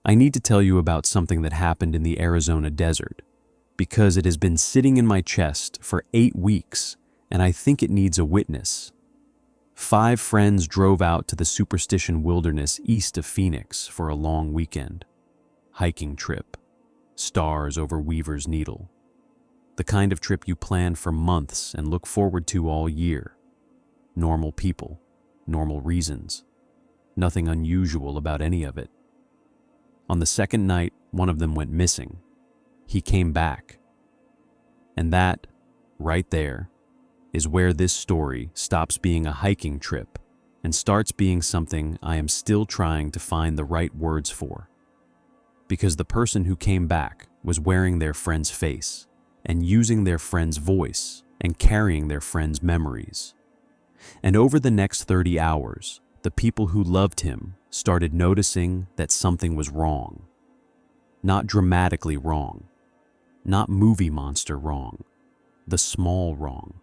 I need to tell you about something that happened in the Arizona desert, because it has been sitting in my chest for 8 weeks, and I think it needs a witness. 5 friends drove out to the Superstition Wilderness east of Phoenix for a long weekend. Hiking trip. Stars over Weaver's Needle. The kind of trip you plan for months and look forward to all year. Normal people, normal reasons. Nothing unusual about any of it. On the second night, one of them went missing. He came back. And that, right there, is where this story stops being a hiking trip and starts being something I am still trying to find the right words for. Because the person who came back was wearing their friend's face and using their friend's voice and carrying their friend's memories. And over the next 30 hours, the people who loved him started noticing that something was wrong. Not dramatically wrong. Not movie monster wrong. The small wrong.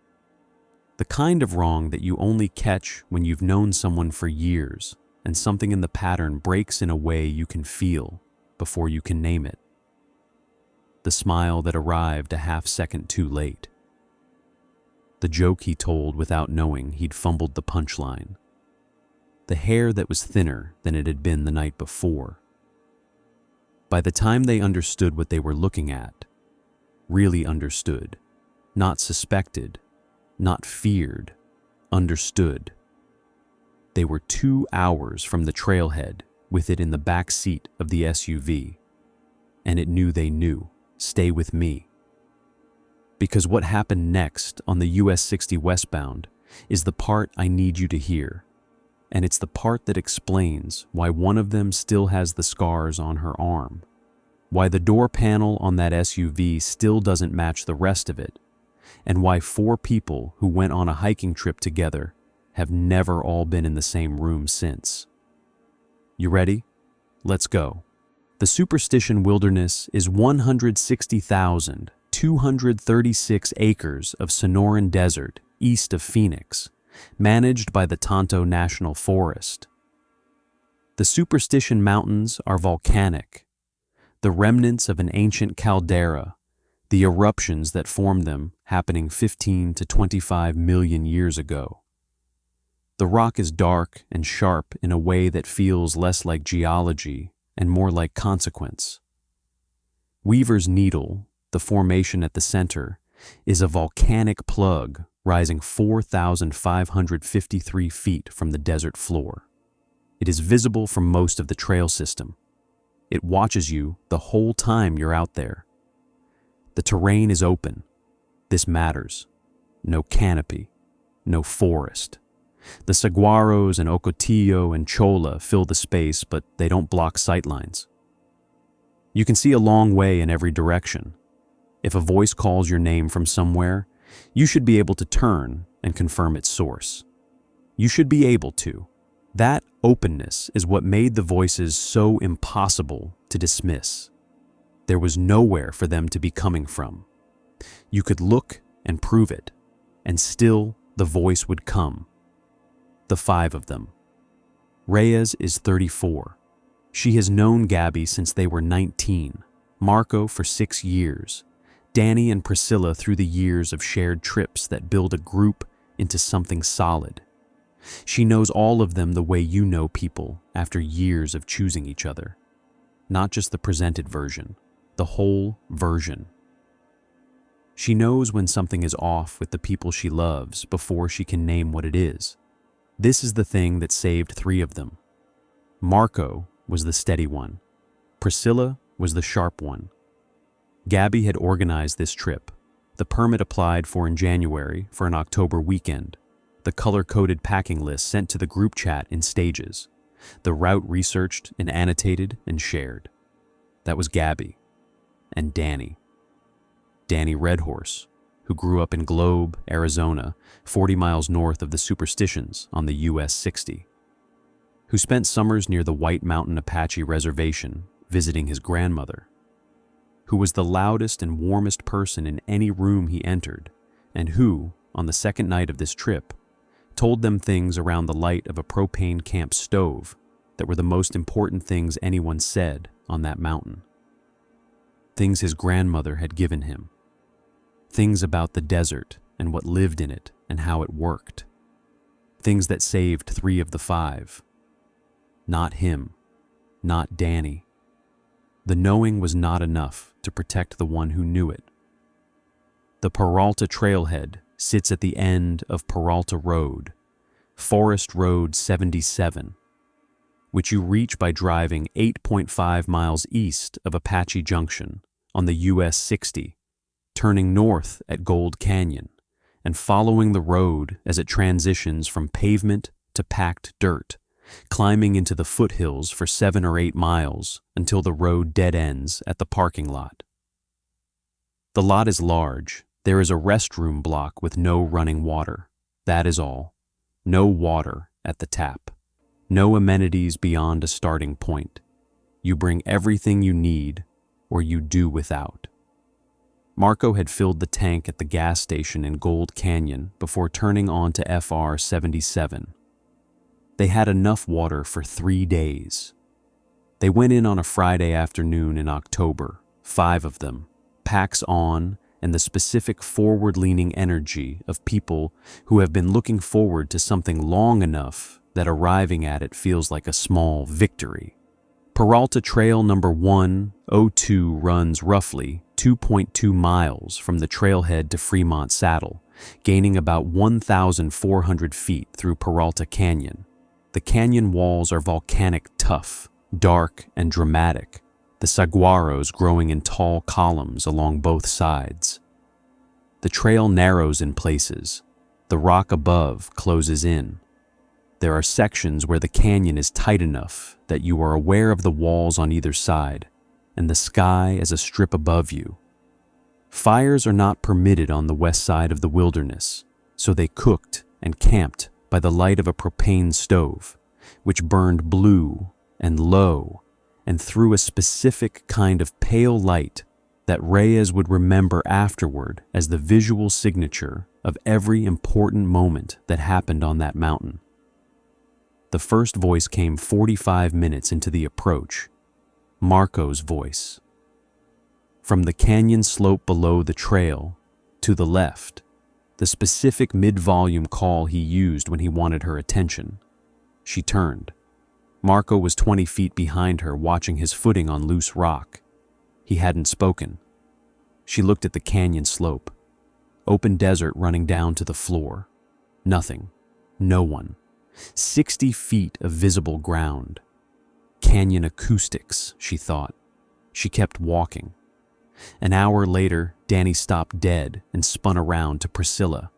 The kind of wrong that you only catch when you've known someone for years and something in the pattern breaks in a way you can feel before you can name it. The smile that arrived a half-second too late. The joke he told without knowing he'd fumbled the punchline. The hair that was thinner than it had been the night before. By the time they understood what they were looking at, really understood, not suspected, not feared, understood. They were 2 hours from the trailhead with it in the back seat of the SUV, and it knew they knew, stay with me. Because what happened next on the US 60 westbound is the part I need you to hear, and it's the part that explains why one of them still has the scars on her arm, why the door panel on that SUV still doesn't match the rest of it, and why 4 people who went on a hiking trip together have never all been in the same room since. You ready? Let's go. The Superstition Wilderness is 160,236 acres of Sonoran Desert east of Phoenix, managed by the Tonto National Forest. The Superstition Mountains are volcanic, the remnants of an ancient caldera, the eruptions that formed them happening 15 to 25 million years ago. The rock is dark and sharp in a way that feels less like geology and more like consequence. Weaver's Needle, the formation at the center, is a volcanic plug rising 4,553 feet from the desert floor. It is visible from most of the trail system. It watches you the whole time you're out there. The terrain is open. This matters. No canopy, no forest. The saguaros and ocotillo and cholla fill the space, but they don't block sightlines. You can see a long way in every direction. If a voice calls your name from somewhere, you should be able to turn and confirm its source. You should be able to. That openness is what made the voices so impossible to dismiss. There was nowhere for them to be coming from. You could look and prove it, and still the voice would come. The 5 of them. Reyes is 34. She has known Gabby since they were 19, Marco for 6 years, Danny and Priscilla through the years of shared trips that build a group into something solid. She knows all of them the way you know people after years of choosing each other. Not just the presented version, the whole version. She knows when something is off with the people she loves before she can name what it is. This is the thing that saved 3 of them. Marco was the steady one. Priscilla was the sharp one. Gabby had organized this trip, the permit applied for in January for an October weekend, the color-coded packing list sent to the group chat in stages, the route researched and annotated and shared. That was Gabby. And Danny. Danny Redhorse, who grew up in Globe, Arizona, 40 miles north of the Superstitions on the US 60. Who spent summers near the White Mountain Apache Reservation visiting his grandmother. Who was the loudest and warmest person in any room he entered, and who, on the second night of this trip, told them things around the light of a propane camp stove that were the most important things anyone said on that mountain. Things his grandmother had given him. Things about the desert and what lived in it and how it worked. Things that saved 3 of the 5. Not him, not Danny. The knowing was not enough to protect the one who knew it. The Peralta Trailhead sits at the end of Peralta Road, Forest Road 77, which you reach by driving 8.5 miles east of Apache Junction on the US 60, turning north at Gold Canyon, and following the road as it transitions from pavement to packed dirt, climbing into the foothills for 7 or 8 miles until the road dead ends at the parking lot. The lot is large. There is a restroom block with no running water. That is all. No water at the tap. No amenities beyond a starting point. You bring everything you need, or you do without. Marco had filled the tank at the gas station in Gold Canyon before turning on to FR 77. They had enough water for 3 days. They went in on a Friday afternoon in October, 5 of them, packs on, and the specific forward-leaning energy of people who have been looking forward to something long enough that arriving at it feels like a small victory. Peralta Trail number 102 runs roughly 2.2 miles from the trailhead to Fremont Saddle, gaining about 1,400 feet through Peralta Canyon. The canyon walls are volcanic tough, dark, and dramatic, the saguaros growing in tall columns along both sides. The trail narrows in places. The rock above closes in. There are sections where the canyon is tight enough that you are aware of the walls on either side, and the sky as a strip above you. Fires are not permitted on the west side of the wilderness, so they cooked and camped by the light of a propane stove, which burned blue and low and through a specific kind of pale light that Reyes would remember afterward as the visual signature of every important moment that happened on that mountain. The first voice came 45 minutes into the approach, Marco's voice. From the canyon slope below the trail, to the left, the specific mid-volume call he used when he wanted her attention. She turned. Marco was 20 feet behind her, watching his footing on loose rock. He hadn't spoken. She looked at the canyon slope. Open desert running down to the floor. Nothing. No one. 60 feet of visible ground. Canyon acoustics, she thought. She kept walking. An hour later, Danny stopped dead and spun around to Priscilla.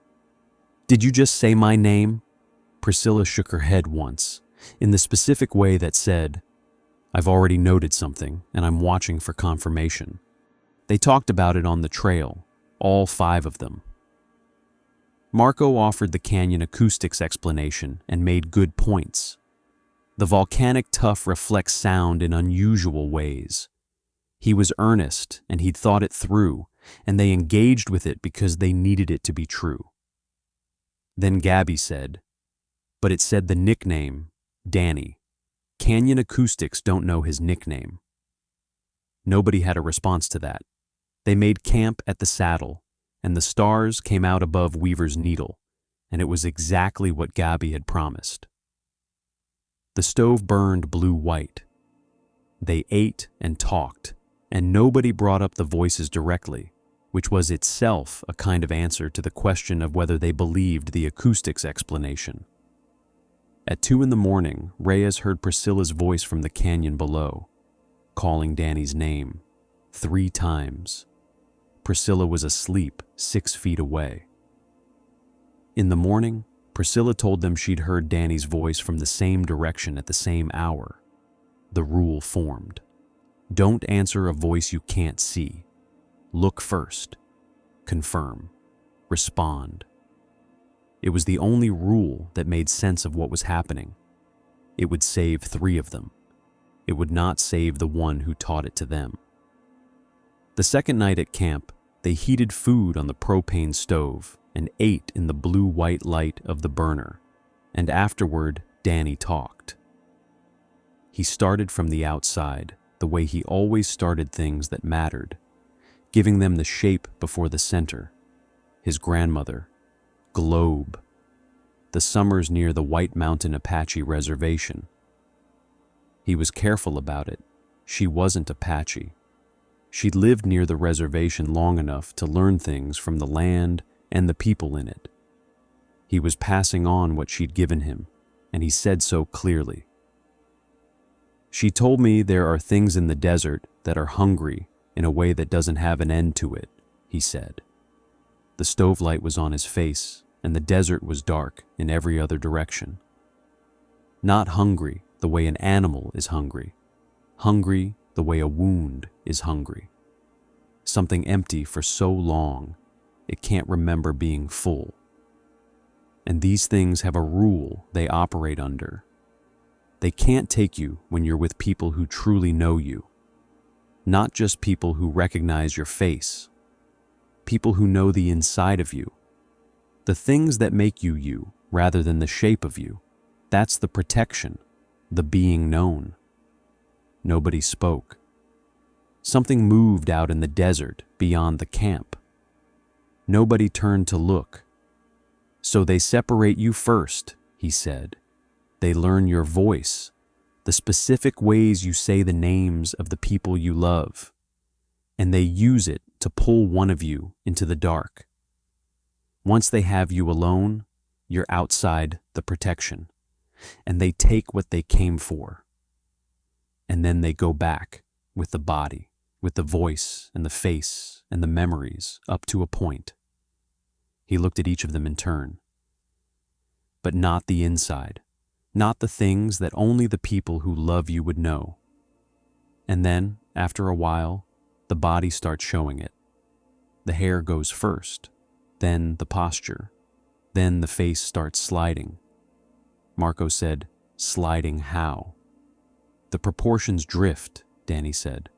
"Did you just say my name?" Priscilla shook her head once, in the specific way that said, "I've already noted something, and I'm watching for confirmation." They talked about it on the trail, all 5 of them. Marco offered the canyon acoustics explanation and made good points. The volcanic tuff reflects sound in unusual ways. He was earnest, and he'd thought it through, and they engaged with it because they needed it to be true. Then Gabby said, "But it said the nickname, Danny. Canyon acoustics don't know his nickname." Nobody had a response to that. They made camp at the saddle, and the stars came out above Weaver's Needle, and it was exactly what Gabby had promised. The stove burned blue-white. They ate and talked, and nobody brought up the voices directly, which was itself a kind of answer to the question of whether they believed the acoustics explanation. At 2 a.m, Reyes heard Priscilla's voice from the canyon below, calling Danny's name 3 times. Priscilla was asleep 6 feet away. In the morning, Priscilla told them she'd heard Danny's voice from the same direction at the same hour. The rule formed. Don't answer a voice you can't see. Look first. Confirm. Respond. It was the only rule that made sense of what was happening. It would save 3 of them. It would not save the one who taught it to them. The second night at camp, they heated food on the propane stove and ate in the blue-white light of the burner, and afterward, Danny talked. He started from the outside, the way he always started things that mattered, giving them the shape before the center. His grandmother, Globe. The summers near the White Mountain Apache Reservation. He was careful about it. She wasn't Apache. She'd lived near the reservation long enough to learn things from the land and the people in it. He was passing on what she'd given him, and he said so clearly. She told me there are things in the desert that are hungry in a way that doesn't have an end to it, he said. The stove light was on his face, and the desert was dark in every other direction. Not hungry the way an animal is hungry. Hungry the way a wound is hungry. Something empty for so long, it can't remember being full. And these things have a rule they operate under. They can't take you when you're with people who truly know you. Not just people who recognize your face. People who know the inside of you. The things that make you you, rather than the shape of you. That's the protection, the being known. Nobody spoke. Something moved out in the desert beyond the camp. Nobody turned to look. So they separate you first, he said. They learn your voice, the specific ways you say the names of the people you love, and they use it to pull one of you into the dark. Once they have you alone, you're outside the protection, and they take what they came for. And then they go back with the body, with the voice and the face and the memories up to a point. He looked at each of them in turn. But not the inside, not the things that only the people who love you would know. And then, after a while, the body starts showing it. The hair goes first, then the posture, then the face starts sliding. Marco said, "Sliding how?" "The proportions drift," Danny said.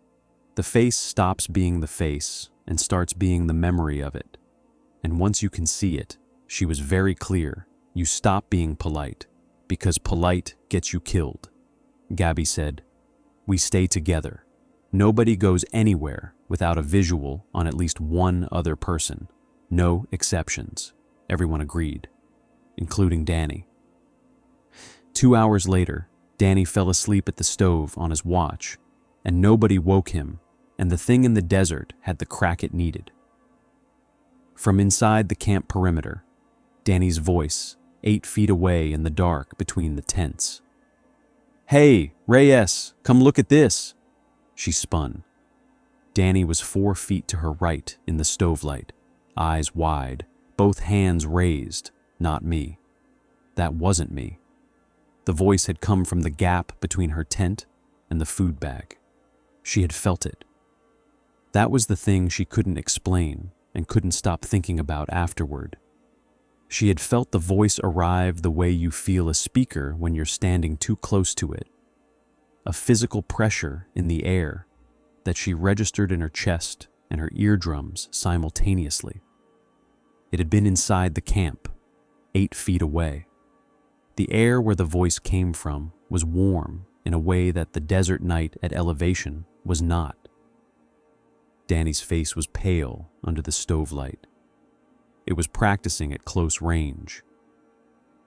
"The face stops being the face and starts being the memory of it. And once you can see it," she was very clear, "you stop being polite, because polite gets you killed." Gabby said, "We stay together. Nobody goes anywhere without a visual on at least one other person. No exceptions." Everyone agreed, including Danny. 2 hours later, Danny fell asleep at the stove on his watch, and nobody woke him, and the thing in the desert had the crack it needed. From inside the camp perimeter, Danny's voice, 8 feet away in the dark between the tents. "Hey, Reyes, come look at this." She spun. Danny was 4 feet to her right in the stovelight, eyes wide, both hands raised. Not me. That wasn't me. The voice had come from the gap between her tent and the food bag. She had felt it. That was the thing she couldn't explain and couldn't stop thinking about afterward. She had felt the voice arrive the way you feel a speaker when you're standing too close to it. A physical pressure in the air that she registered in her chest and her eardrums simultaneously. It had been inside the camp, 8 feet away. The air where the voice came from was warm in a way that the desert night at elevation was not. Danny's face was pale under the stovelight. It was practicing at close range.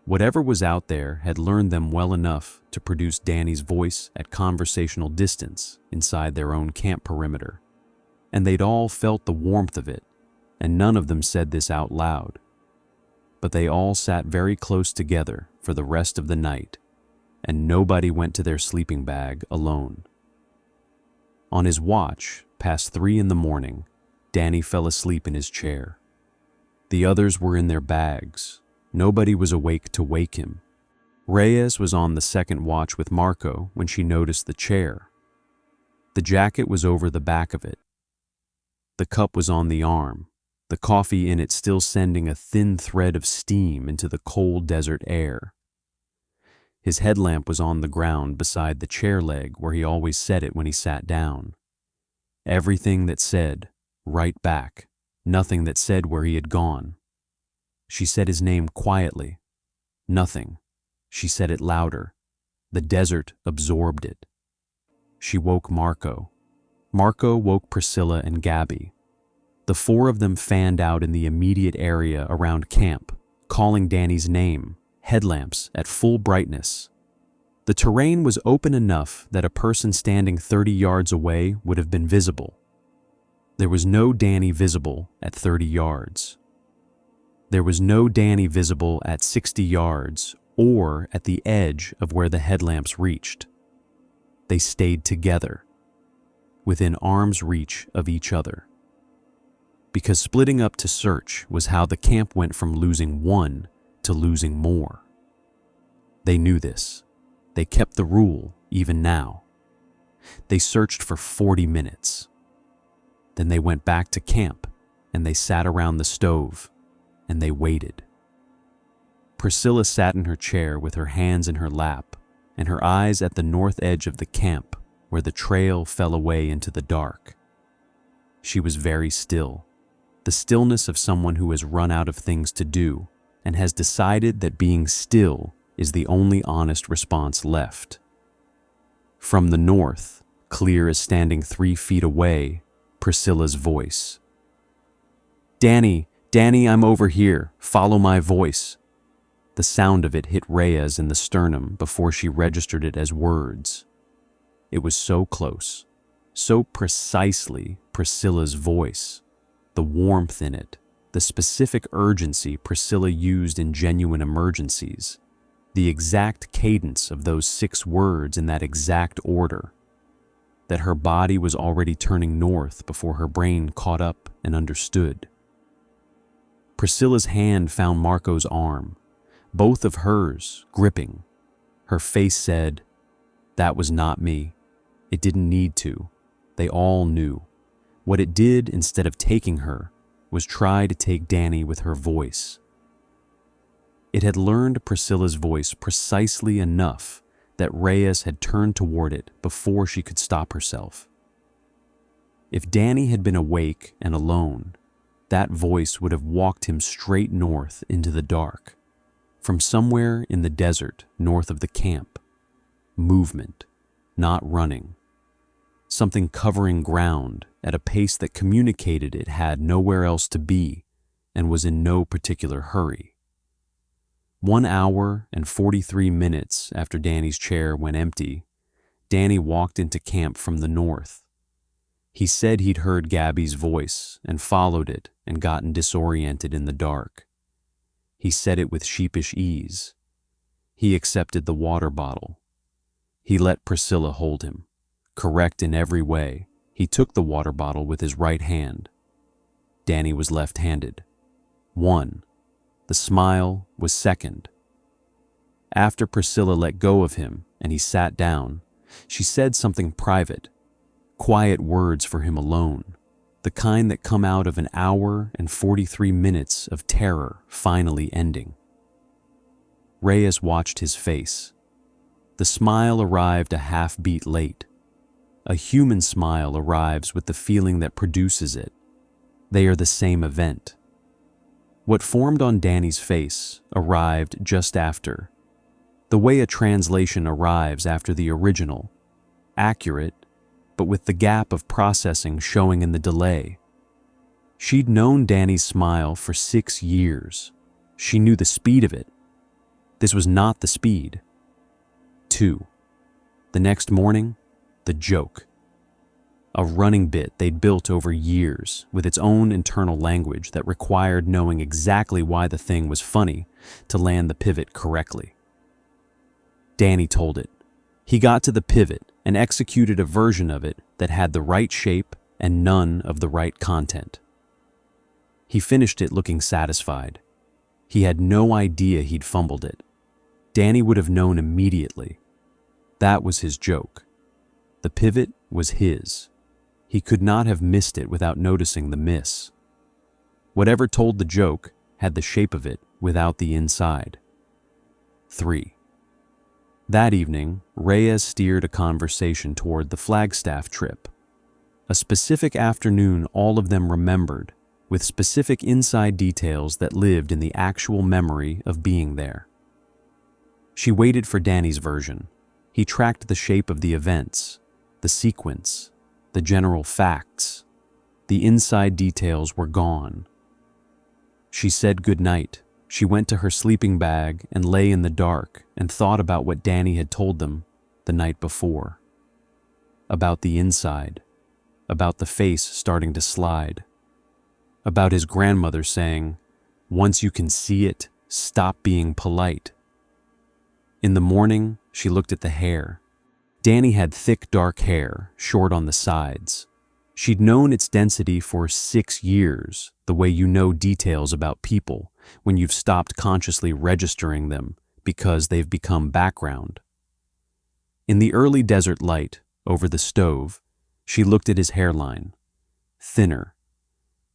Whatever was out there had learned them well enough to produce Danny's voice at conversational distance inside their own camp perimeter, and they'd all felt the warmth of it, and none of them said this out loud. But they all sat very close together for the rest of the night, and nobody went to their sleeping bag alone. On his watch, past 3 in the morning, Danny fell asleep in his chair. The others were in their bags. Nobody was awake to wake him. Reyes was on the second watch with Marco when she noticed the chair. The jacket was over the back of it. The cup was on the arm, the coffee in it still sending a thin thread of steam into the cold desert air. His headlamp was on the ground beside the chair leg where he always set it when he sat down. Everything that said, right back, nothing that said where he had gone. She said his name quietly. Nothing. She said it louder. The desert absorbed it. she woke Marco. Marco woke Priscilla and Gabby. The four of them fanned out in the immediate area around camp, calling Danny's name, headlamps at full brightness. The terrain was open enough that a person standing 30 yards away would have been visible. There was no Danny visible at 30 yards. There was no Danny visible at 60 yards or at the edge of where the headlamps reached. They stayed together, within arm's reach of each other. Because splitting up to search was how the camp went from losing one to losing more. They knew this. They kept the rule even now. They searched for 40 minutes. Then they went back to camp and they sat around the stove and they waited. Priscilla sat in her chair with her hands in her lap and her eyes at the north edge of the camp where the trail fell away into the dark. She was very still, the stillness of someone who has run out of things to do and has decided that being still is the only honest response left. From the north, clear as standing 3 feet away, Priscilla's voice. Danny, I'm over here. Follow my voice." The sound of it hit Reyes in the sternum before she registered it as words. It was so close, so precisely Priscilla's voice, the warmth in it, the specific urgency Priscilla used in genuine emergencies, the exact cadence of those 6 words in that exact order, that her body was already turning north before her brain caught up and understood. Priscilla's hand found Marco's arm, both of hers gripping. Her face said, "That was not me. It didn't need to. They all knew." What it did, instead of taking her, was try to take Danny with her voice. It had learned Priscilla's voice precisely enough that Reyes had turned toward it before she could stop herself. If Danny had been awake and alone, that voice would have walked him straight north into the dark, from somewhere in the desert north of the camp. Movement, not running. Something covering ground at a pace that communicated it had nowhere else to be and was in no particular hurry. 1 hour and 43 minutes after Danny's chair went empty, Danny walked into camp from the north. He said he'd heard Gabby's voice and followed it and gotten disoriented in the dark. He said it with sheepish ease. He accepted the water bottle. He let Priscilla hold him. Correct in every way, he took the water bottle with his right hand. Danny was left-handed. 1. The smile was 2nd. After Priscilla let go of him and he sat down, she said something private, quiet words for him alone, the kind that come out of an hour and 43 minutes of terror finally ending. Reyes watched his face. The smile arrived a half-beat late. A human smile arrives with the feeling that produces it. They are the same event. What formed on Danny's face arrived just after. The way a translation arrives after the original. Accurate, but with the gap of processing showing in the delay. She'd known Danny's smile for 6 years. She knew the speed of it. This was not the speed. 2. The next morning, the joke. A running bit they'd built over years with its own internal language that required knowing exactly why the thing was funny to land the pivot correctly. Danny told it. He got to the pivot and executed a version of it that had the right shape and none of the right content. He finished it looking satisfied. He had no idea he'd fumbled it. Danny would have known immediately. That was his joke. The pivot was his. He could not have missed it without noticing the miss. Whatever told the joke had the shape of it without the inside. 3. That evening, Reyes steered a conversation toward the Flagstaff trip. A specific afternoon all of them remembered, with specific inside details that lived in the actual memory of being there. She waited for Danny's version. He tracked the shape of the events. the sequence, the general facts. The inside details were gone. She said goodnight. She went to her sleeping bag and lay in the dark and thought about what Danny had told them the night before. About the inside, about the face starting to slide, about his grandmother saying, "Once you can see it, stop being polite." In the morning, she looked at the hair. Danny had thick dark hair, short on the sides. She'd known its density for 6 years, the way you know details about people when you've stopped consciously registering them because they've become background. In the early desert light, over the stove, she looked at his hairline. Thinner.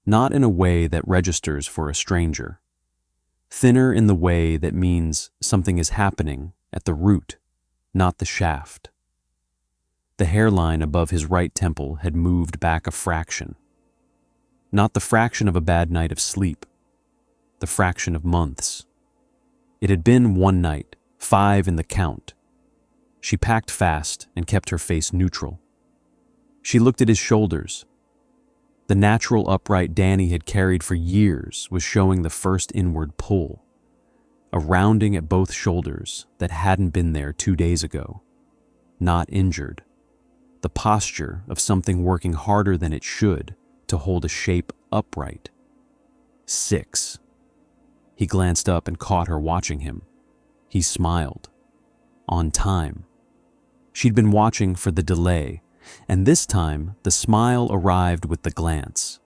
Not in a way that registers for a stranger. Thinner in the way that means something is happening at the root, not the shaft. The hairline above his right temple had moved back a fraction. Not the fraction of a bad night of sleep, the fraction of months. It had been one night, 5 in the count. She packed fast and kept her face neutral. She looked at his shoulders. The natural upright Danny had carried for years was showing the first inward pull, a rounding at both shoulders that hadn't been there 2 days ago. Not injured. The posture of something working harder than it should to hold a shape upright. 6. He glanced up and caught her watching him. He smiled. On time. She'd been watching for the delay, and this time the smile arrived with the glance.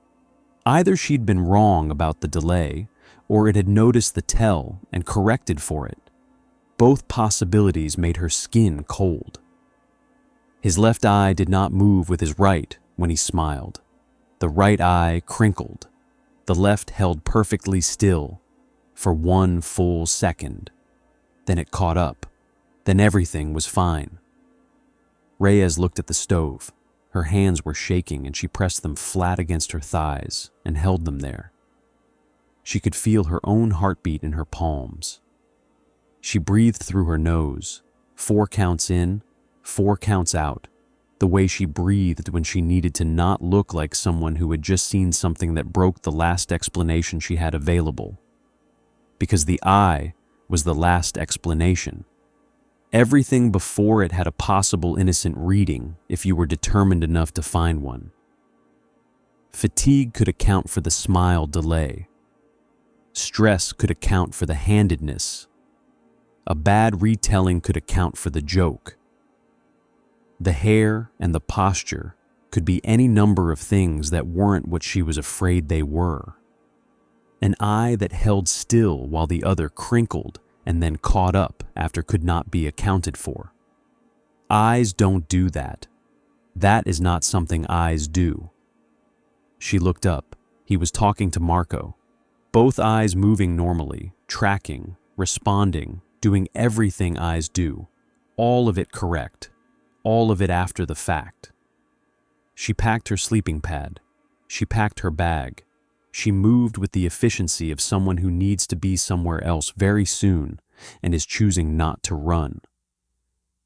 Either she'd been wrong about the delay, or it had noticed the tell and corrected for it. Both possibilities made her skin cold. His left eye did not move with his right when he smiled. The right eye crinkled. The left held perfectly still for 1 full second. Then it caught up. Then everything was fine. Reyes looked at the stove. Her hands were shaking and she pressed them flat against her thighs and held them there. She could feel her own heartbeat in her palms. She breathed through her nose, 4 counts in, 4 counts out, the way she breathed when she needed to not look like someone who had just seen something that broke the last explanation she had available. Because the I was the last explanation. Everything before it had a possible innocent reading if you were determined enough to find one. Fatigue could account for the smile delay. Stress could account for the handedness. A bad retelling could account for the joke. The hair and the posture could be any number of things that weren't what she was afraid they were. An eye that held still while the other crinkled and then caught up after could not be accounted for. Eyes don't do that. That is not something eyes do. She looked up. He was talking to Marco. Both eyes moving normally, tracking, responding, doing everything eyes do. All of it correct. All of it after the fact. She packed her sleeping pad. She packed her bag. She moved with the efficiency of someone who needs to be somewhere else very soon and is choosing not to run.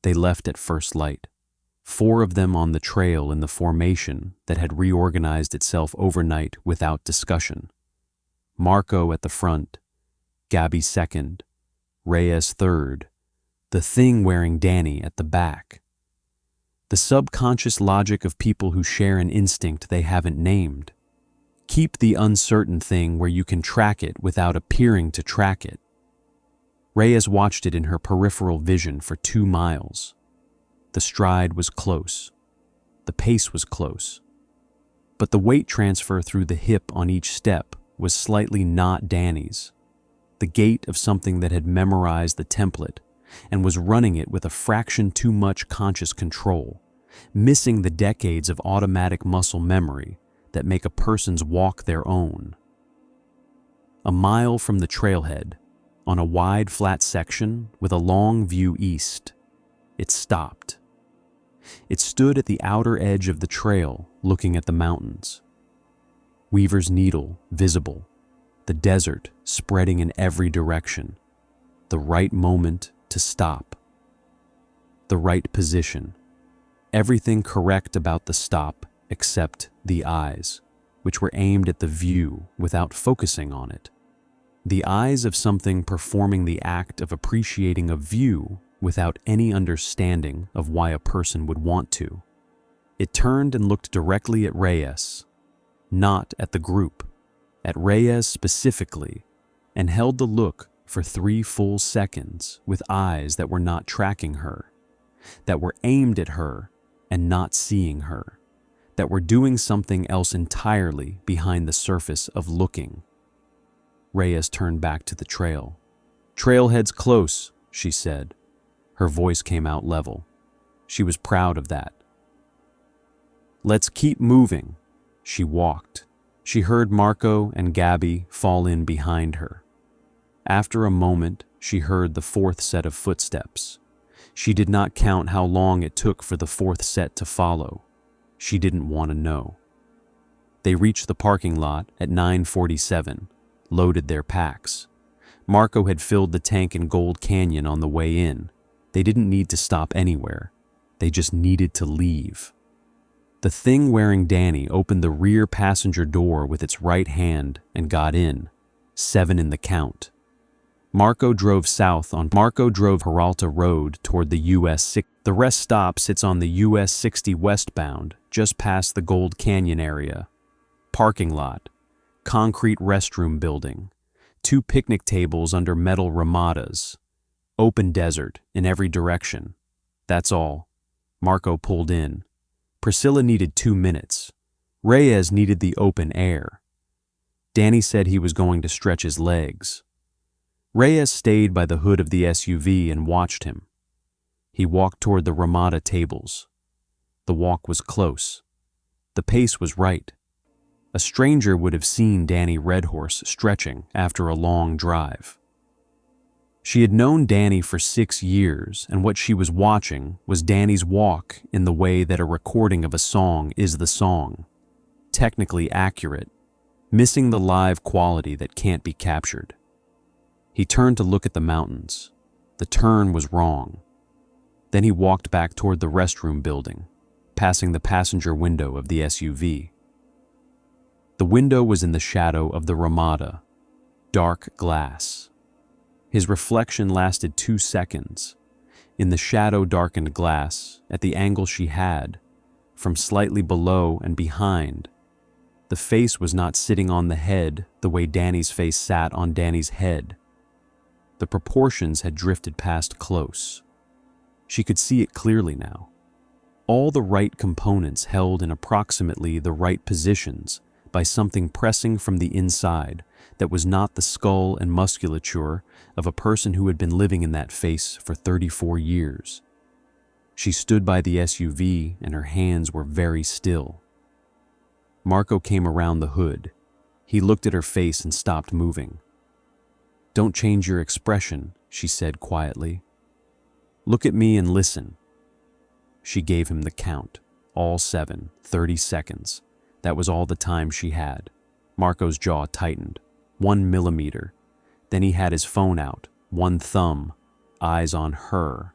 They left at first light, 4 of them on the trail in the formation that had reorganized itself overnight without discussion. Marco at the front, Gabby second, Reyes third, the thing wearing Danny at the back. The subconscious logic of people who share an instinct they haven't named. Keep the uncertain thing where you can track it without appearing to track it. Reyes watched it in her peripheral vision for 2 miles. The stride was close. The pace was close. But the weight transfer through the hip on each step was slightly not Danny's. The gait of something that had memorized the template and was running it with a fraction too much conscious control, missing the decades of automatic muscle memory that make a person's walk their own. A mile from the trailhead, on a wide flat section with a long view east, it stopped. It stood at the outer edge of the trail, looking at the mountains. Weaver's Needle visible, the desert spreading in every direction, the right moment to stop. The right position. Everything correct about the stop except the eyes, which were aimed at the view without focusing on it. The eyes of something performing the act of appreciating a view without any understanding of why a person would want to. It turned and looked directly at Reyes, not at the group, at Reyes specifically, and held the look for 3 full seconds with eyes that were not tracking her, that were aimed at her and not seeing her, that were doing something else entirely behind the surface of looking. Reyes turned back to the trail. "Trailhead's close," she said. Her voice came out level. She was proud of that. "Let's keep moving." She walked. She heard Marco and Gabby fall in behind her. After a moment, she heard the 4th set of footsteps. She did not count how long it took for the 4th set to follow. She didn't want to know. They reached the parking lot at 9:47, loaded their packs. Marco had filled the tank in Gold Canyon on the way in. They didn't need to stop anywhere. They just needed to leave. The thing wearing Danny opened the rear passenger door with its right hand and got in, 7 in the count. Marco drove Peralta Road toward the US 60. The rest stop sits on the US 60 westbound, just past the Gold Canyon area. Parking lot, concrete restroom building, 2 picnic tables under metal ramadas, open desert in every direction. That's all. Marco pulled in. Priscilla needed 2 minutes. Reyes needed the open air. Danny said he was going to stretch his legs. Reyes stayed by the hood of the SUV and watched him. He walked toward the Ramada tables. The walk was close. The pace was right. A stranger would have seen Danny Redhorse stretching after a long drive. She had known Danny for 6 years, and what she was watching was Danny's walk in the way that a recording of a song is the song. Technically accurate, missing the live quality that can't be captured. He turned to look at the mountains. The turn was wrong. Then he walked back toward the restroom building, passing the passenger window of the SUV. The window was in the shadow of the Ramada, dark glass. His reflection lasted 2 seconds. In the shadow-darkened glass, at the angle she had, from slightly below and behind, the face was not sitting on the head the way Danny's face sat on Danny's head. The proportions had drifted past close. She could see it clearly now. All the right components held in approximately the right positions by something pressing from the inside that was not the skull and musculature of a person who had been living in that face for 34 years. She stood by the SUV and her hands were very still. Marco came around the hood. He looked at her face and stopped moving. "Don't change your expression," she said quietly. "Look at me and listen." She gave him the count, all 7, 30 seconds. That was all the time she had. Marco's jaw tightened. 1 millimeter. Then he had his phone out, 1 thumb, eyes on her.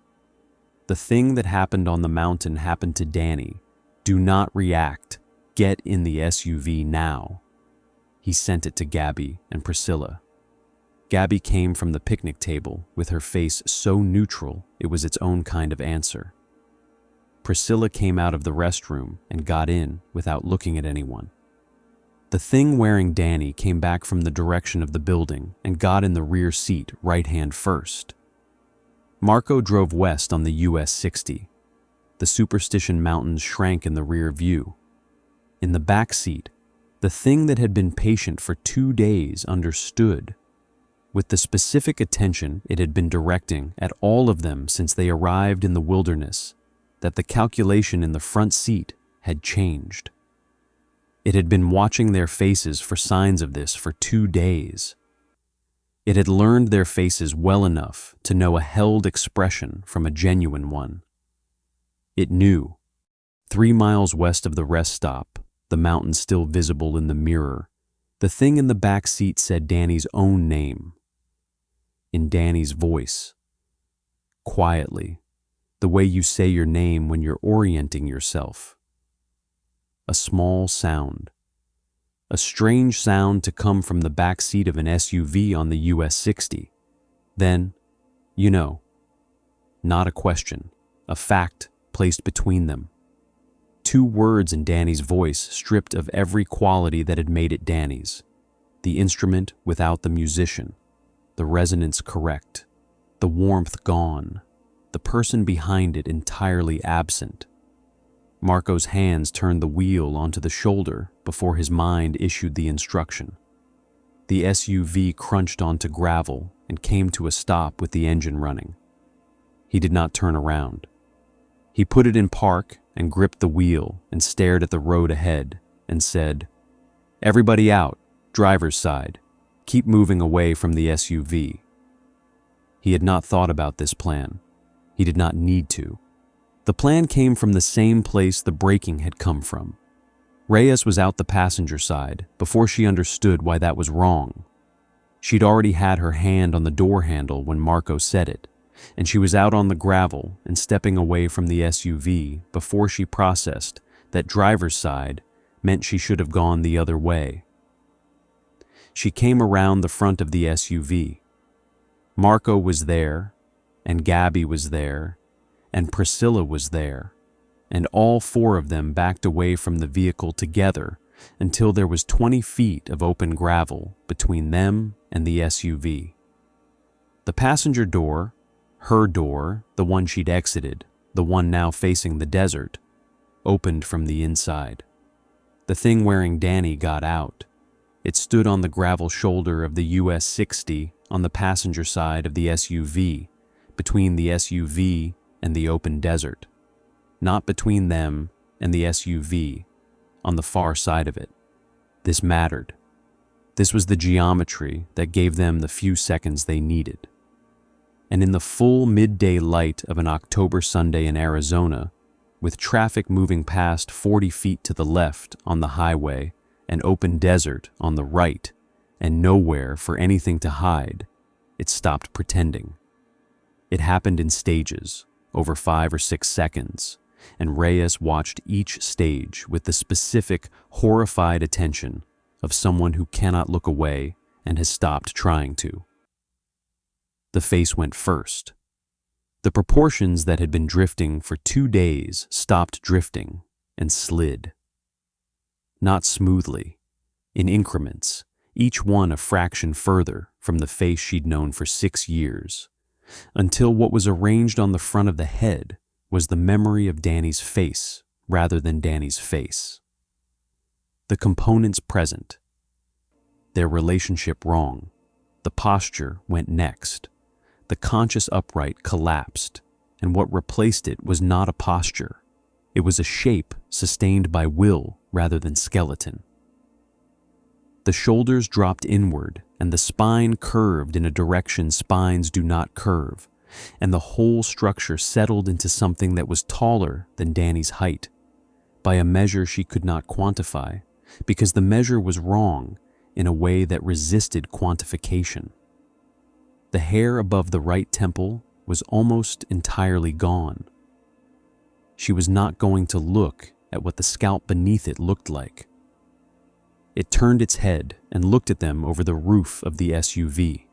The thing that happened on the mountain happened to Danny. Do not react. Get in the SUV now. He sent it to Gabby and Priscilla. Gabby came from the picnic table with her face so neutral it was its own kind of answer. Priscilla came out of the restroom and got in without looking at anyone. The thing wearing Danny came back from the direction of the building and got in the rear seat, right hand first. Marco drove west on the US 60. The Superstition Mountains shrank in the rear view. In the back seat, the thing that had been patient for 2 days understood, with the specific attention it had been directing at all of them since they arrived in the wilderness, that the calculation in the front seat had changed. It had been watching their faces for signs of this for 2 days. It had learned their faces well enough to know a held expression from a genuine one. It knew, 3 miles west of the rest stop, the mountain still visible in the mirror, the thing in the back seat said Danny's own name. In Danny's voice. Quietly, the way you say your name when you're orienting yourself. A small sound. A strange sound to come from the back seat of an SUV on the US 60. Then, not a question, a fact placed between them. Two words in Danny's voice stripped of every quality that had made it Danny's. The instrument without the musician. The resonance correct. The warmth gone. The person behind it entirely absent. Marco's hands turned the wheel onto the shoulder before his mind issued the instruction. The SUV crunched onto gravel and came to a stop with the engine running. He did not turn around. He put it in park and gripped the wheel and stared at the road ahead and said, "Everybody out, driver's side. Keep moving away from the SUV." He had not thought about this plan. He did not need to. The plan came from the same place the braking had come from. Reyes was out the passenger side before she understood why that was wrong. She'd already had her hand on the door handle when Marco said it, and she was out on the gravel and stepping away from the SUV before she processed that driver's side meant she should have gone the other way. She came around the front of the SUV. Marco was there, and Gabby was there, and Priscilla was there, and all four of them backed away from the vehicle together until there was 20 feet of open gravel between them and the SUV. The passenger door, her door, the one she'd exited, the one now facing the desert, opened from the inside. The thing wearing Danny got out. It stood on the gravel shoulder of the US 60 on the passenger side of the SUV, between the SUV and the open desert. Not between them and the SUV, on the far side of it. This mattered. This was the geometry that gave them the few seconds they needed. And in the full midday light of an October Sunday in Arizona, with traffic moving past 40 feet to the left on the highway and open desert on the right, and nowhere for anything to hide, it stopped pretending. It happened in stages, over 5 or 6 seconds, and Reyes watched each stage with the specific, horrified attention of someone who cannot look away and has stopped trying to. The face went first. The proportions that had been drifting for 2 days stopped drifting and slid. Not smoothly, in increments, each one a fraction further from the face she'd known for 6 years, until what was arranged on the front of the head was the memory of Danny's face rather than Danny's face. The components present. Their relationship wrong. The posture went next. The conscious upright collapsed, and what replaced it was not a posture. It was a shape sustained by will rather than skeleton. The shoulders dropped inward, and the spine curved in a direction spines do not curve, and the whole structure settled into something that was taller than Danny's height, by a measure she could not quantify, because the measure was wrong in a way that resisted quantification. The hair above the right temple was almost entirely gone. She was not going to look at what the scalp beneath it looked like. It turned its head and looked at them over the roof of the SUV,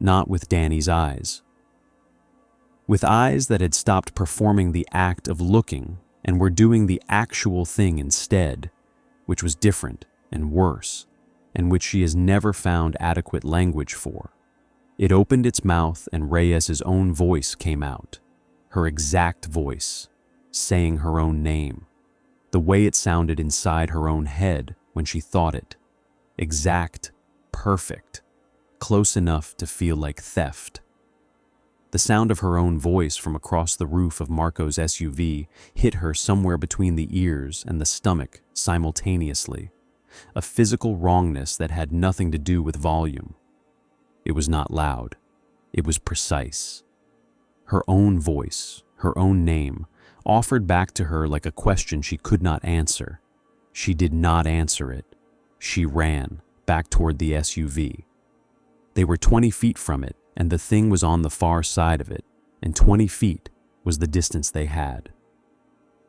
not with Danny's eyes. With eyes that had stopped performing the act of looking and were doing the actual thing instead, which was different and worse, and which she has never found adequate language for. It opened its mouth and Reyes's own voice came out, her exact voice, saying her own name, the way it sounded inside her own head when she thought it. Exact, perfect, close enough to feel like theft. The sound of her own voice from across the roof of Marco's SUV hit her somewhere between the ears and the stomach simultaneously, a physical wrongness that had nothing to do with volume. It was not loud. It was precise. Her own voice, her own name, offered back to her like a question she could not answer. She did not answer it. She ran back toward the SUV. They were 20 feet from it, and the thing was on the far side of it, and 20 feet, was the distance they had.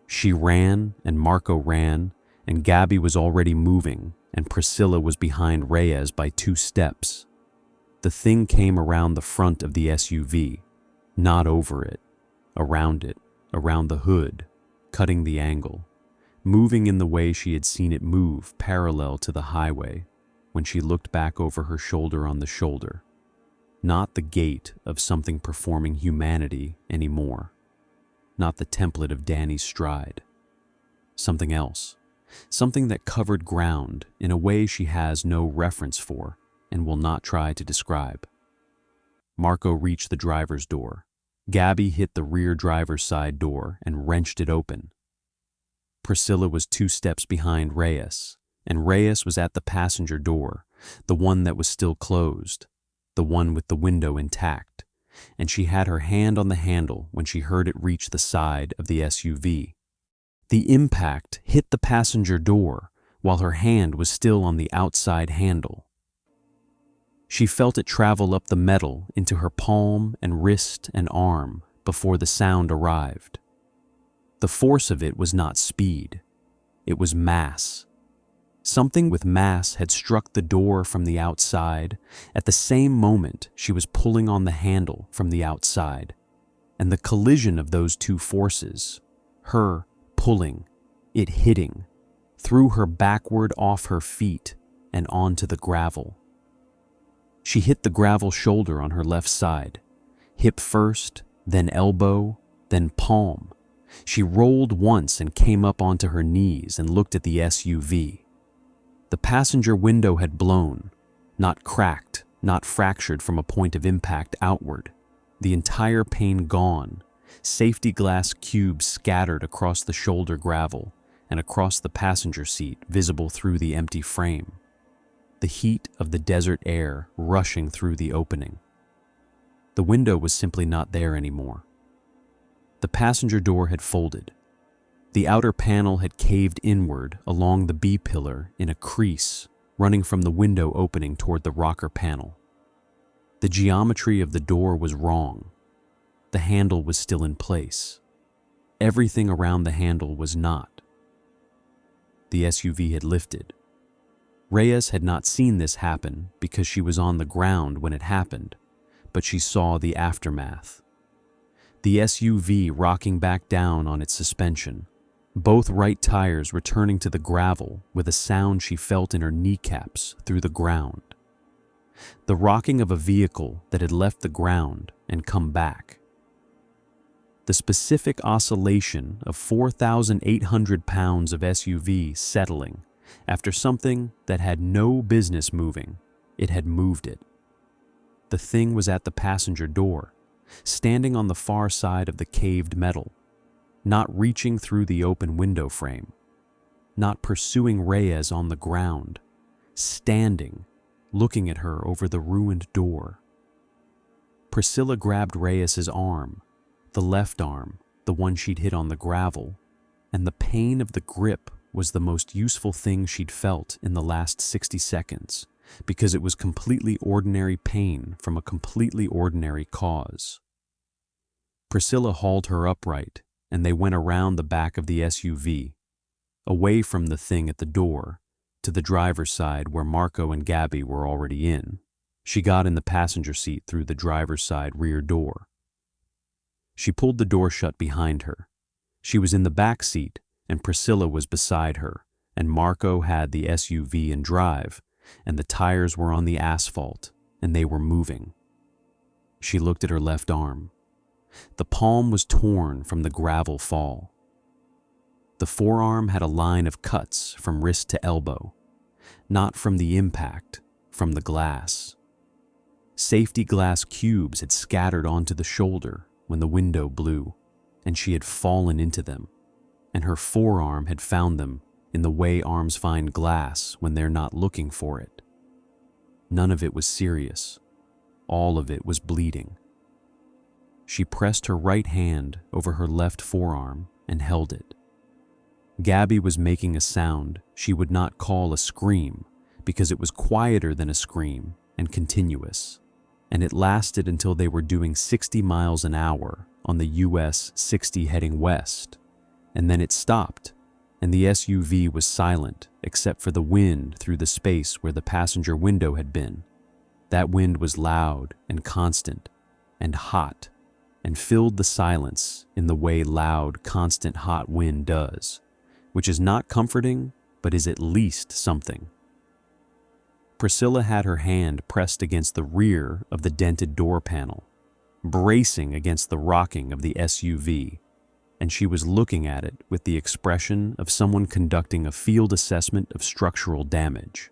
She ran, and Marco ran, and Gabby was already moving, and Priscilla was behind Reyes by 2 steps. The thing came around the front of the SUV, not over it, around the hood, cutting the angle, moving in the way she had seen it move parallel to the highway when she looked back over her shoulder on the shoulder. Not the gait of something performing humanity anymore. Not the template of Danny's stride. Something else. Something that covered ground in a way she has no reference for and will not try to describe. Marco reached the driver's door. Gabby hit the rear driver's side door and wrenched it open. Priscilla was 2 steps behind Reyes, and Reyes was at the passenger door, the one that was still closed, the one with the window intact, and she had her hand on the handle when she heard it reach the side of the SUV. The impact hit the passenger door while her hand was still on the outside handle. She felt it travel up the metal into her palm and wrist and arm before the sound arrived. The force of it was not speed. It was mass. Something with mass had struck the door from the outside at the same moment she was pulling on the handle from the outside, and the collision of those 2 forces, her pulling, it hitting, threw her backward off her feet and onto the gravel. She hit the gravel shoulder on her left side, hip first, then elbow, then palm. She rolled once and came up onto her knees and looked at the SUV. The passenger window had blown, not cracked, not fractured from a point of impact outward. The entire pane gone, safety glass cubes scattered across the shoulder gravel and across the passenger seat visible through the empty frame. The heat of the desert air rushing through the opening. The window was simply not there anymore. The passenger door had folded. The outer panel had caved inward along the B-pillar in a crease running from the window opening toward the rocker panel. The geometry of the door was wrong. The handle was still in place. Everything around the handle was not. The SUV had lifted. Reyes had not seen this happen because she was on the ground when it happened, but she saw the aftermath. The SUV rocking back down on its suspension, both right tires returning to the gravel with a sound she felt in her kneecaps through the ground. The rocking of a vehicle that had left the ground and come back. The specific oscillation of 4,800 pounds of SUV settling after something that had no business moving. It had moved it. The thing was at the passenger door, standing on the far side of the caved metal, not reaching through the open window frame, not pursuing Reyes on the ground, standing, looking at her over the ruined door. Priscilla grabbed Reyes's arm, the left arm, the one she'd hit on the gravel, and the pain of the grip was the most useful thing she'd felt in the last 60 seconds, because it was completely ordinary pain from a completely ordinary cause. Priscilla hauled her upright, and they went around the back of the SUV, away from the thing at the door, to the driver's side where Marco and Gabby were already in. She got in the passenger seat through the driver's side rear door. She pulled the door shut behind her. She was in the back seat, and Priscilla was beside her, and Marco had the SUV in drive, and the tires were on the asphalt, and they were moving. She looked at her left arm. The palm was torn from the gravel fall. The forearm had a line of cuts from wrist to elbow, not from the impact, from the glass. Safety glass cubes had scattered onto the shoulder when the window blew, and she had fallen into them, and her forearm had found them in the way arms find glass when they're not looking for it. None of it was serious. All of it was bleeding. She pressed her right hand over her left forearm and held it. Gabby was making a sound she would not call a scream because it was quieter than a scream and continuous, and it lasted until they were doing 60 miles an hour on the US 60 heading west, and then it stopped, and the SUV was silent except for the wind through the space where the passenger window had been. That wind was loud and constant and hot and filled the silence in the way loud, constant, hot wind does, which is not comforting, but is at least something. Priscilla had her hand pressed against the rear of the dented door panel, bracing against the rocking of the SUV, and she was looking at it with the expression of someone conducting a field assessment of structural damage.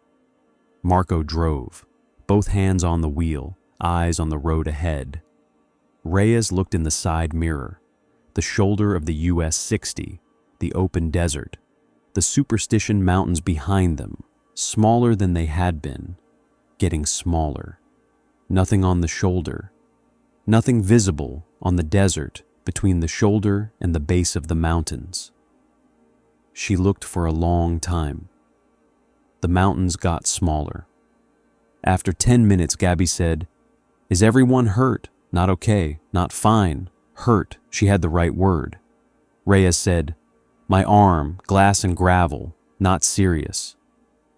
Marco drove, both hands on the wheel, eyes on the road ahead. Reyes looked in the side mirror, the shoulder of the US 60, the open desert, the Superstition Mountains behind them, smaller than they had been, getting smaller. Nothing on the shoulder, nothing visible on the desert between the shoulder and the base of the mountains. She looked for a long time. The mountains got smaller. After 10 minutes, Gabby said, "Is everyone hurt? Not okay, not fine, hurt." She had the right word. Reyes said, "My arm, glass and gravel, not serious."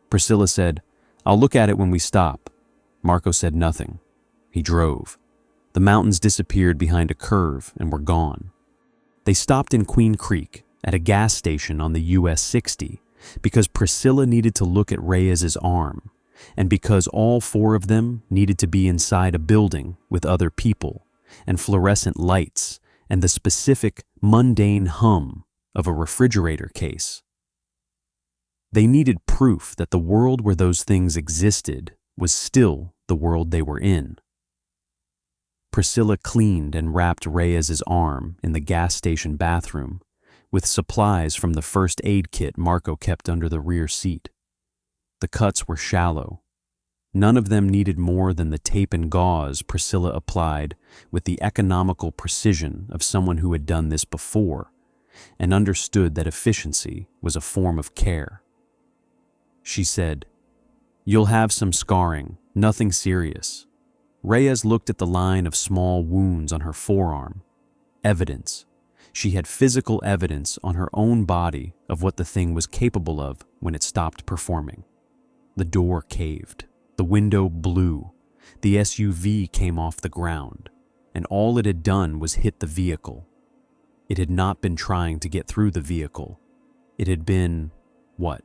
Priscilla said, "I'll look at it when we stop." Marco said nothing. He drove. The mountains disappeared behind a curve and were gone. They stopped in Queen Creek at a gas station on the US 60 because Priscilla needed to look at Reyes's arm, and because all four of them needed to be inside a building with other people and fluorescent lights and the specific mundane hum of a refrigerator case. They needed proof that the world where those things existed was still the world they were in. Priscilla cleaned and wrapped Reyes's arm in the gas station bathroom with supplies from the first aid kit Marco kept under the rear seat. The cuts were shallow. None of them needed more than the tape and gauze Priscilla applied with the economical precision of someone who had done this before and understood that efficiency was a form of care. She said, "You'll have some scarring, nothing serious." Reyes looked at the line of small wounds on her forearm. Evidence. She had physical evidence on her own body of what the thing was capable of when it stopped performing. The door caved. The window blew. The SUV came off the ground, and all it had done was hit the vehicle. It had not been trying to get through the vehicle. It had been, what?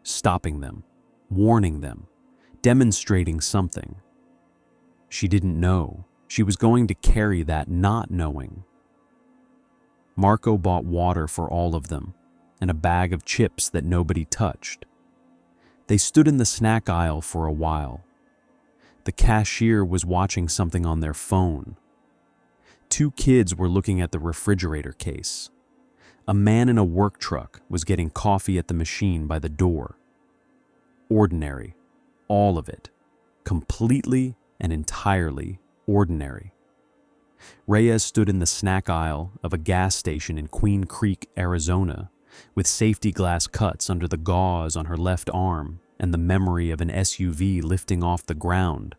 Stopping them, warning them, demonstrating something. She didn't know. She was going to carry that not knowing. Marco bought water for all of them and a bag of chips that nobody touched. They stood in the snack aisle for a while. The cashier was watching something on their phone. Two kids were looking at the refrigerator case. A man in a work truck was getting coffee at the machine by the door. Ordinary, all of it, completely and entirely ordinary. Reyes stood in the snack aisle of a gas station in Queen Creek, Arizona, with safety glass cuts under the gauze on her left arm and the memory of an SUV lifting off the ground,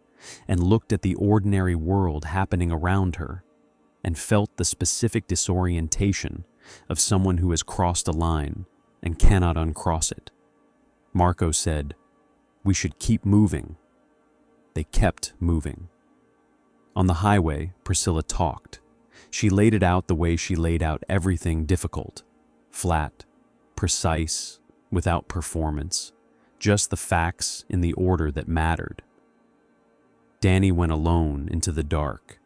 and looked at the ordinary world happening around her, and felt the specific disorientation of someone who has crossed a line and cannot uncross it. Marco said, "We should keep moving." They kept moving. On the highway, Priscilla talked. She laid it out the way she laid out everything difficult. Flat, precise, without performance. Just the facts in the order that mattered. Danny went alone into the dark.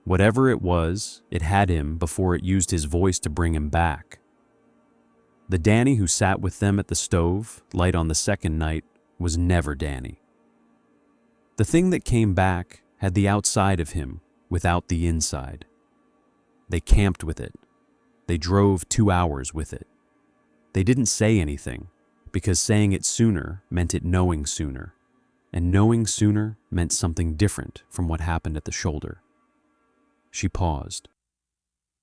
Whatever it was, it had him before it used his voice to bring him back. The Danny who sat with them at the stove, light on the second night, was never Danny. The thing that came back had the outside of him without the inside. They camped with it. They drove 2 hours with it. They didn't say anything, because saying it sooner meant it knowing sooner, and knowing sooner meant something different from what happened at the shoulder. She paused.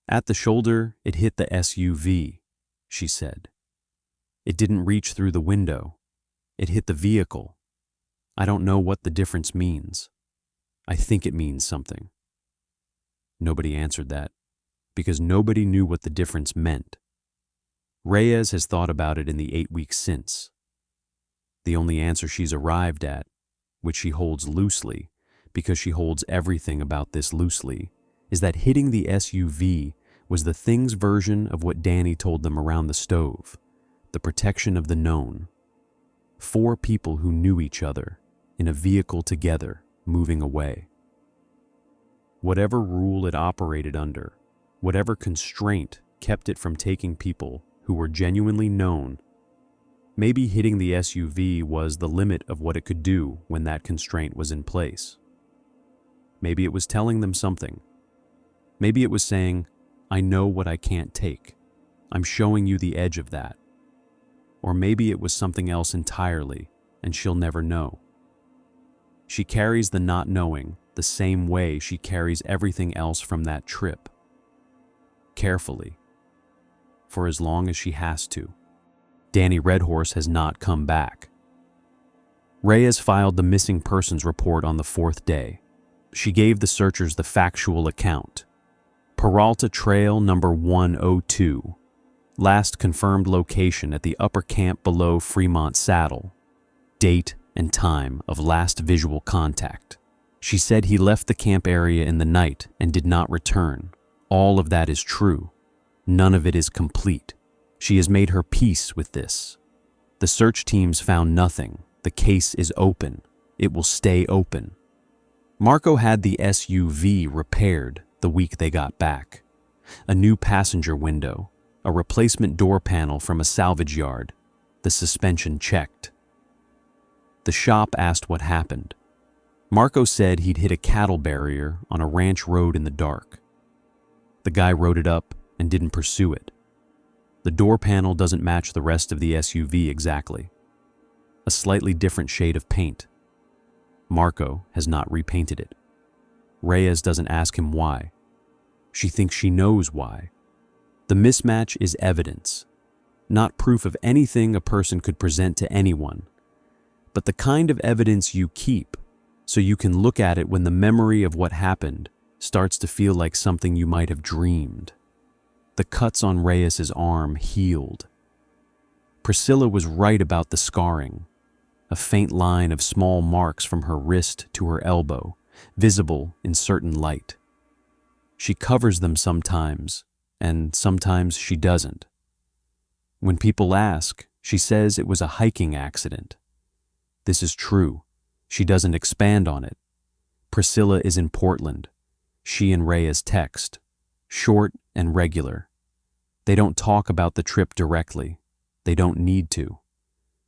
At the shoulder, it hit the SUV, she said. It didn't reach through the window. It hit the vehicle. I don't know what the difference means. I think it means something. Nobody answered that, because nobody knew what the difference meant. Reyes has thought about it in the 8 weeks since. The only answer she's arrived at, which she holds loosely, because she holds everything about this loosely, is that hitting the SUV was the thing's version of what Danny told them around the stove, the protection of the known. 4 people who knew each other, in a vehicle together, moving away. Whatever rule it operated under, whatever constraint kept it from taking people who were genuinely known, maybe hitting the SUV was the limit of what it could do when that constraint was in place. Maybe it was telling them something. Maybe it was saying, I know what I can't take. I'm showing you the edge of that. Or maybe it was something else entirely, and she'll never know. She carries the not knowing the same way she carries everything else from that trip. Carefully. For as long as she has to. Danny Redhorse has not come back. Reyes filed the missing persons report on the 4th day. She gave the searchers the factual account. Peralta Trail number 102. Last confirmed location at the upper camp below Fremont Saddle. Date and time of last visual contact. She said he left the camp area in the night and did not return. All of that is true. None of it is complete. She has made her peace with this. The search teams found nothing. The case is open. It will stay open. Marco had the SUV repaired the week they got back. A new passenger window, a replacement door panel from a salvage yard, the suspension checked. The shop asked what happened. Marco said he'd hit a cattle barrier on a ranch road in the dark. The guy wrote it up and didn't pursue it. The door panel doesn't match the rest of the SUV exactly. A slightly different shade of paint. Marco has not repainted it. Reyes doesn't ask him why. She thinks she knows why. The mismatch is evidence, not proof of anything a person could present to anyone, but the kind of evidence you keep so you can look at it when the memory of what happened starts to feel like something you might have dreamed. The cuts on Reyes's arm healed. Priscilla was right about the scarring, a faint line of small marks from her wrist to her elbow, visible in certain light. She covers them sometimes, and sometimes she doesn't. When people ask, she says it was a hiking accident. This is true. She doesn't expand on it. Priscilla is in Portland. She and Reyes text, short and regular. They don't talk about the trip directly. They don't need to.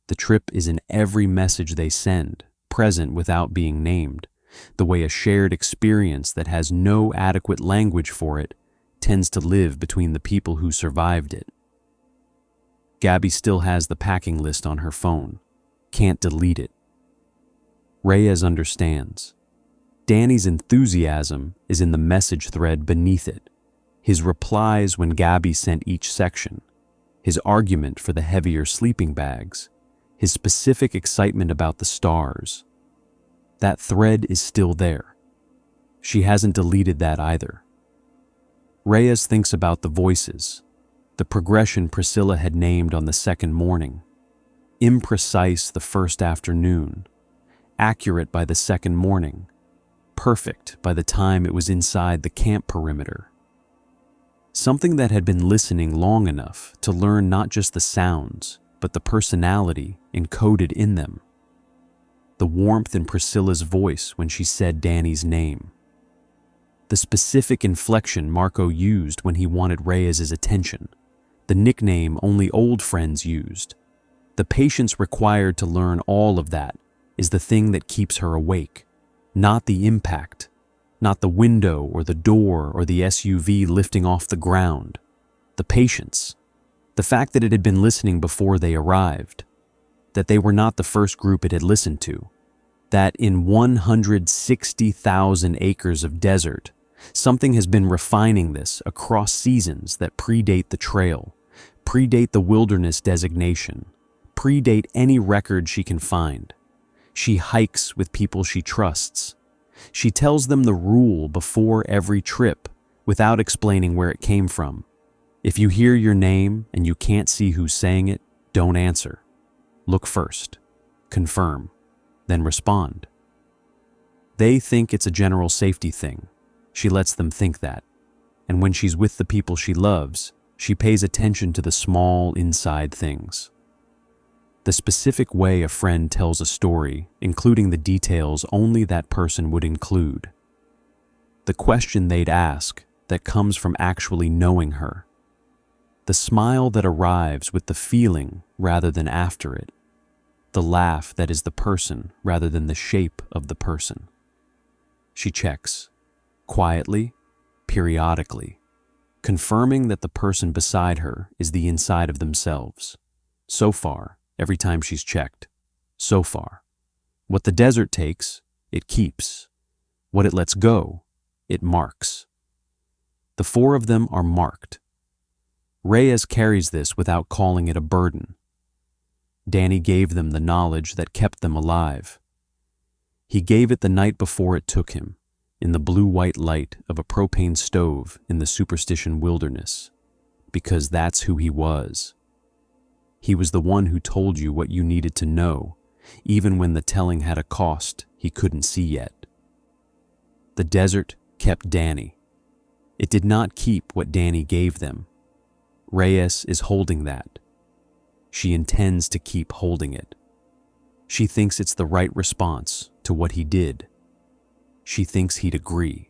The trip is in every message they send, present without being named, the way a shared experience that has no adequate language for it tends to live between the people who survived it. Gabby still has the packing list on her phone, can't delete it. Reyes understands. Danny's enthusiasm is in the message thread beneath it, his replies when Gabby sent each section, his argument for the heavier sleeping bags, his specific excitement about the stars. That thread is still there. She hasn't deleted that either. Reyes thinks about the voices, the progression Priscilla had named on the second morning, imprecise the first afternoon, accurate by the second morning, perfect by the time it was inside the camp perimeter. Something that had been listening long enough to learn not just the sounds, but the personality encoded in them. The warmth in Priscilla's voice when she said Danny's name. The specific inflection Marco used when he wanted Reyes's attention. The nickname only old friends used. The patience required to learn all of that is the thing that keeps her awake, not the impact, not the window or the door or the SUV lifting off the ground. The patience, the fact that it had been listening before they arrived, that they were not the first group it had listened to, that in 160,000 acres of desert, something has been refining this across seasons that predate the trail, predate the wilderness designation, predate any record she can find. She hikes with people she trusts. She tells them the rule before every trip without explaining where it came from. If you hear your name and you can't see who's saying it, don't answer. Look first, confirm, then respond. They think it's a general safety thing. She lets them think that. And when she's with the people she loves, she pays attention to the small inside things. The specific way a friend tells a story, including the details only that person would include. The question they'd ask that comes from actually knowing her. The smile that arrives with the feeling rather than after it. The laugh that is the person rather than the shape of the person. She checks, quietly, periodically, confirming that the person beside her is the inside of themselves. So far, every time she's checked. So far. What the desert takes, it keeps. What it lets go, it marks. The four of them are marked. Reyes carries this without calling it a burden. Danny gave them the knowledge that kept them alive. He gave it the night before it took him, in the blue-white light of a propane stove in the Superstition Wilderness, because that's who he was. He was the one who told you what you needed to know, even when the telling had a cost he couldn't see yet. The desert kept Danny. It did not keep what Danny gave them. Reyes is holding that. She intends to keep holding it. She thinks it's the right response to what he did. She thinks he'd agree.